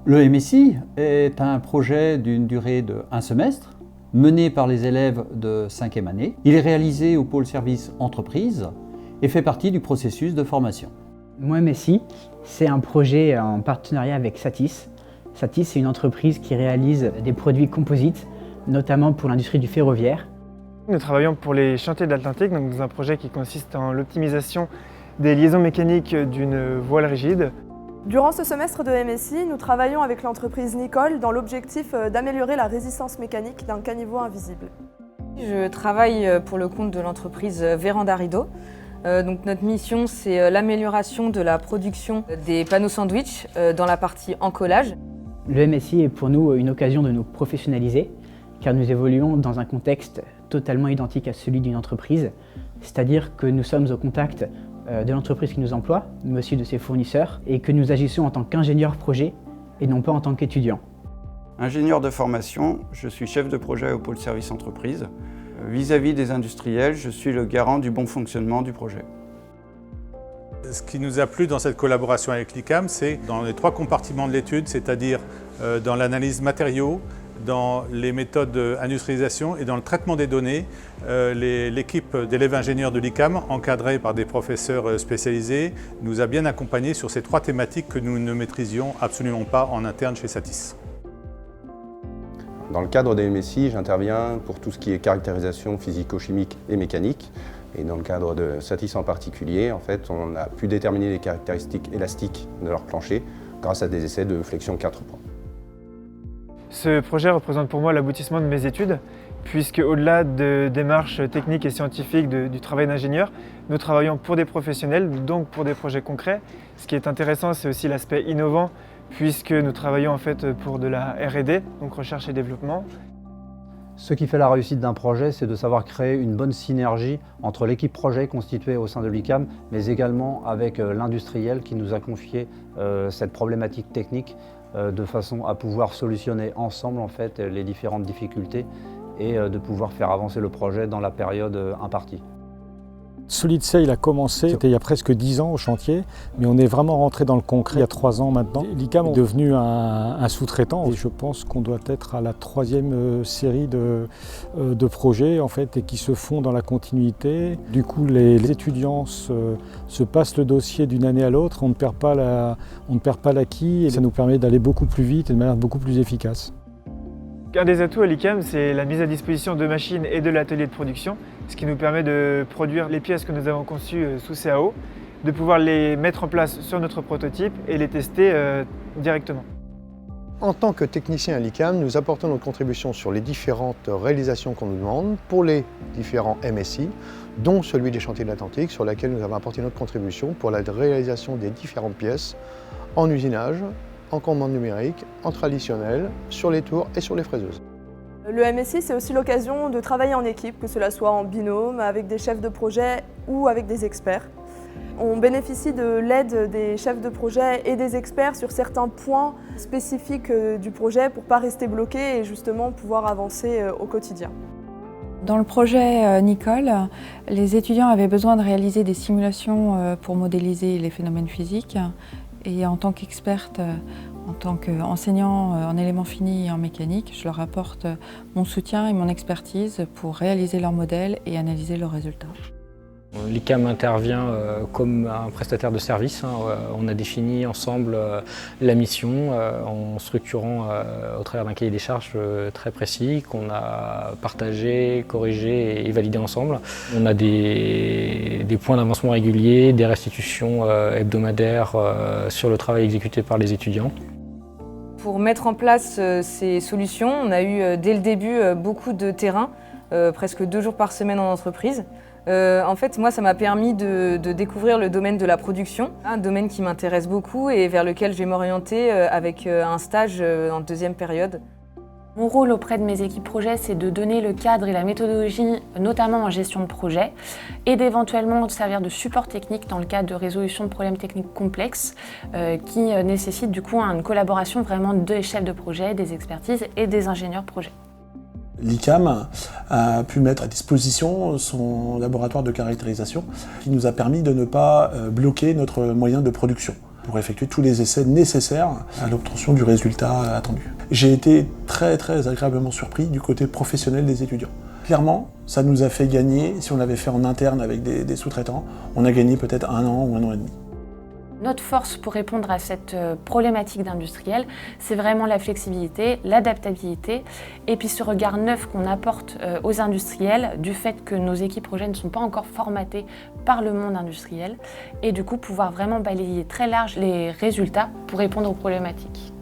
Le MSI est un projet d'une durée de 1 semestre, mené par les élèves de 5e année. Il est réalisé au pôle service entreprise et fait partie du processus de formation. Mon MSI, c'est un projet en partenariat avec Satis. Satis, c'est une entreprise qui réalise des produits composites, notamment pour l'industrie du ferroviaire. Nous travaillons pour les chantiers de l'Atlantique, donc dans un projet qui consiste en l'optimisation des liaisons mécaniques d'une voile rigide. Durant ce semestre de MSI, nous travaillons avec l'entreprise Nicole dans l'objectif d'améliorer la résistance mécanique d'un caniveau invisible. Je travaille pour le compte de l'entreprise Véranda Rideau. Donc notre mission, c'est l'amélioration de la production des panneaux sandwich dans la partie encollage. Le MSI est pour nous une occasion de nous professionnaliser, car nous évoluons dans un contexte totalement identique à celui d'une entreprise, c'est-à-dire que nous sommes au contact de l'entreprise qui nous emploie, mais aussi de ses fournisseurs, et que nous agissons en tant qu'ingénieur projet et non pas en tant qu'étudiant. Ingénieur de formation, je suis chef de projet au pôle service entreprise. Vis-à-vis des industriels, je suis le garant du bon fonctionnement du projet. Ce qui nous a plu dans cette collaboration avec l'ICAM, c'est dans les 3 compartiments de l'étude, c'est-à-dire dans l'analyse matériaux, dans les méthodes d'industrialisation et dans le traitement des données, l'équipe d'élèves ingénieurs de l'ICAM, encadrée par des professeurs spécialisés, nous a bien accompagnés sur ces 3 thématiques que nous ne maîtrisions absolument pas en interne chez Satis. Dans le cadre des MSI, j'interviens pour tout ce qui est caractérisation physico-chimique et mécanique. Et dans le cadre de Satis en particulier, en fait, on a pu déterminer les caractéristiques élastiques de leur plancher grâce à des essais de flexion 4 points. Ce projet représente pour moi l'aboutissement de mes études, puisque au-delà de démarches techniques et scientifiques du travail d'ingénieur, nous travaillons pour des professionnels, donc pour des projets concrets. Ce qui est intéressant, c'est aussi l'aspect innovant, puisque nous travaillons en fait pour de la R&D, donc recherche et développement. Ce qui fait la réussite d'un projet, c'est de savoir créer une bonne synergie entre l'équipe projet constituée au sein de l'ICAM, mais également avec l'industriel qui nous a confié cette problématique technique de façon à pouvoir solutionner ensemble en fait, les différentes difficultés et de pouvoir faire avancer le projet dans la période impartie. Solid Sail a commencé, c'était il y a presque 10 ans au chantier, mais on est vraiment rentré dans le concret il y a 3 ans maintenant. L'ICAM est devenu un sous-traitant et je pense qu'on doit être à la 3e série de projets en fait, et qui se font dans la continuité. Du coup, les étudiants se passent le dossier d'une année à l'autre, on ne perd pas l'acquis et ça nous permet d'aller beaucoup plus vite et de manière beaucoup plus efficace. Un des atouts à l'ICAM, c'est la mise à disposition de machines et de l'atelier de production, ce qui nous permet de produire les pièces que nous avons conçues sous CAO, de pouvoir les mettre en place sur notre prototype et les tester directement. En tant que technicien à l'ICAM, nous apportons notre contribution sur les différentes réalisations qu'on nous demande pour les différents MSI, dont celui des chantiers de l'Atlantique, sur laquelle nous avons apporté notre contribution pour la réalisation des différentes pièces en usinage, en commande numérique, en traditionnel, sur les tours et sur les fraiseuses. Le MSI, c'est aussi l'occasion de travailler en équipe, que cela soit en binôme, avec des chefs de projet ou avec des experts. On bénéficie de l'aide des chefs de projet et des experts sur certains points spécifiques du projet pour ne pas rester bloqué et justement pouvoir avancer au quotidien. Dans le projet Nicole, les étudiants avaient besoin de réaliser des simulations pour modéliser les phénomènes physiques. Et en tant qu'experte, en tant qu'enseignant en éléments finis et en mécanique, je leur apporte mon soutien et mon expertise pour réaliser leurs modèles et analyser leurs résultats. L'ICAM intervient comme un prestataire de service. On a défini ensemble la mission en structurant au travers d'un cahier des charges très précis qu'on a partagé, corrigé et validé ensemble. On a des points d'avancement réguliers, des restitutions hebdomadaires sur le travail exécuté par les étudiants. Pour mettre en place ces solutions, on a eu dès le début beaucoup de terrain, presque 2 jours par semaine en entreprise. En fait, moi, ça m'a permis de découvrir le domaine de la production, un domaine qui m'intéresse beaucoup et vers lequel je vais m'orienter avec un stage en 2e période. Mon rôle auprès de mes équipes projet, c'est de donner le cadre et la méthodologie, notamment en gestion de projet, et d'éventuellement servir de support technique dans le cadre de résolution de problèmes techniques complexes qui nécessitent du coup une collaboration vraiment des chefs de projet, des expertises et des ingénieurs projet. L'ICAM a pu mettre à disposition son laboratoire de caractérisation qui nous a permis de ne pas bloquer notre moyen de production. pour effectuer tous les essais nécessaires à l'obtention du résultat attendu. J'ai été très agréablement surpris du côté professionnel des étudiants. Clairement, ça nous a fait gagner, si on l'avait fait en interne avec des sous-traitants, on a gagné peut-être 1 an ou 1 an et demi. Notre force pour répondre à cette problématique d'industriel, c'est vraiment la flexibilité, l'adaptabilité et puis ce regard neuf qu'on apporte aux industriels du fait que nos équipes projets ne sont pas encore formatées par le monde industriel et du coup pouvoir vraiment balayer très large les résultats pour répondre aux problématiques.